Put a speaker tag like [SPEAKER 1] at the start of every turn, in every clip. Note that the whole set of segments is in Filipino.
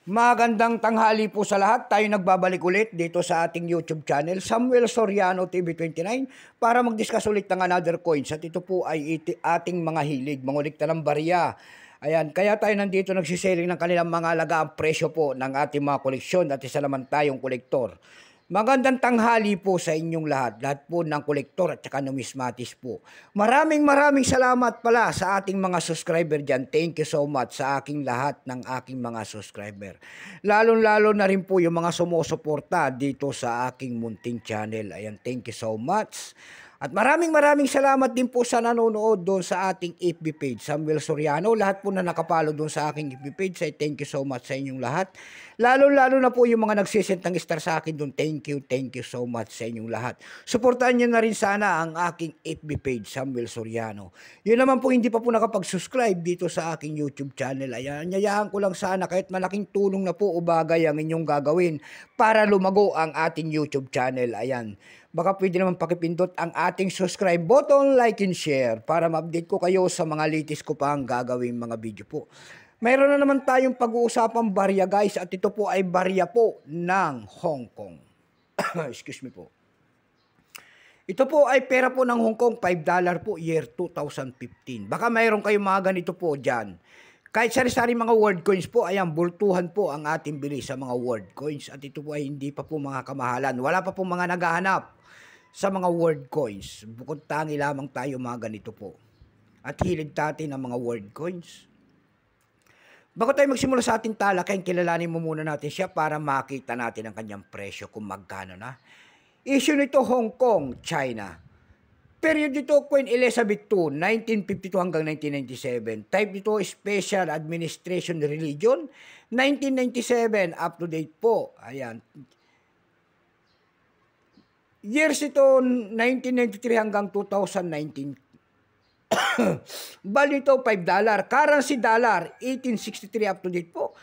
[SPEAKER 1] Magandang tanghali po sa lahat. Tayo nagbabalik ulit dito sa ating YouTube channel, Samuel Soriano TV29, para mag-discuss ulit ng another coins. At ito po ay ating mga hilig, mangulikta ng barya. Ayan, kaya tayo nandito nagsiselling ng kanilang mga alagang presyo po ng ating mga koleksyon at isa naman tayong kolektor. Magandang tanghali po sa inyong lahat po ng kolektor at saka numismatis po. Maraming salamat pala sa ating mga subscriber dyan. Thank you so much sa aking lahat ng aking mga subscriber. Lalo na rin po yung mga sumusuporta dito sa aking munting channel. Ayan, thank you so much. At maraming salamat din po sa nanonood doon sa ating FB page, Samuel Soriano. Lahat po na nakapalo doon sa aking FB page, ay thank you so much sa inyong lahat. Lalo na po yung mga nagsisend ng star sa akin doon, thank you so much sa inyong lahat. Suportahan nyo na rin sana ang aking FB page, Samuel Soriano. Yun naman po, hindi pa po nakapag-subscribe dito sa aking YouTube channel. Ayan, anyayahan ko lang sana kahit malaking tulong na po o bagay ang inyong gagawin para lumago ang ating YouTube channel. Ayan. Baka pwede naman pakipindot ang ating subscribe button, like and share para ma-update ko kayo sa mga latest ko pang gagawin mga video po. Mayroon na naman tayong pag-uusapang barya guys at ito po ay barya po ng Hong Kong. Excuse me po. Ito po ay pera po ng Hong Kong, $5 po year 2015. Baka mayroon kayong mga ganito po dyan. Kahit sari-sari mga world coins po, ayan, bultuhan po ang ating bili sa mga world coins. At ito po ay hindi pa po mga kamahalan. Wala pa po mga naghahanap sa mga world coins. Bukod tangi lamang tayo mga ganito po. At hilig natin ang mga world coins. Bago tayo magsimula sa ating talakayan, kilalanin mo muna natin siya para makita natin ang kanyang presyo kung magkano na. Issue nito Hong Kong, China. Period dito Queen Elizabeth II, 1952 hanggang 1997. Type dito Special Administration Religion, 1997 up to date po. Ayan. Years ito 1993 hanggang 2019. Value ito $5. Currency dollar 1863 up to date po.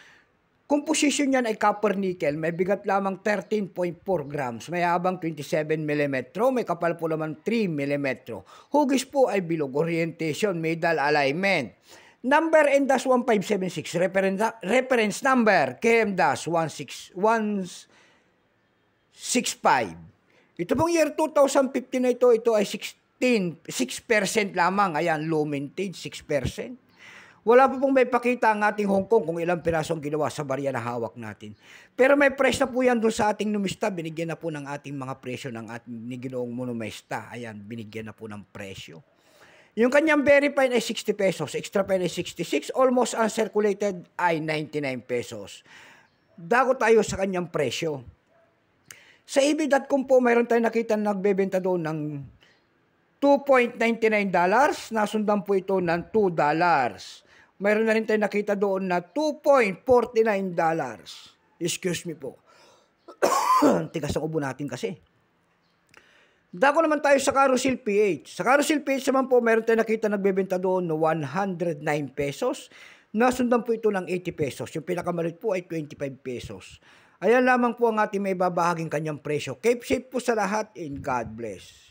[SPEAKER 1] Composition niyan ay copper nickel. May bigat lamang 13.4 grams. May habang 27 mm. May kapal po naman 3 mm. Hugis po ay bilog. Orientation, middle alignment. Number N-1576. Reference number KM-16165. Ito pong year 2015 na ito ay 6% lamang. Ayan, low mintage, 6%. Wala pa pong may pakita ang ating Hong Kong kung ilang pirasong ginawa sa barya na hawak natin. Pero may price na po yan doon sa ating numista. Binigyan na po ng ating mga presyo ng ating ni Ginoong Monomesta. Ayan, binigyan na po ng presyo. Yung kanyang very fine ay 60 pesos. Extra fine ay 66. Almost uncirculated ay 99 pesos. Dago tayo sa kanyang presyo. Sa ebay.com po, mayroon tayong nakita na nagbebenta doon ng $2.99. Nasundan po ito ng $2. Mayroon na rin tayong nakita doon na $2.49. Excuse me po. Tigas ang ubo natin kasi. Dako naman tayo sa Carousel PH. Sa Carousel PH naman po, mayroon tayong nakita nagbebenta doon ng 109 pesos. Nasundan po ito ng 80 pesos. Yung pinakamalit po ay 25 pesos. Ayan lamang po ang ating may babahaging kanyang presyo. Keep safe po sa lahat and God bless.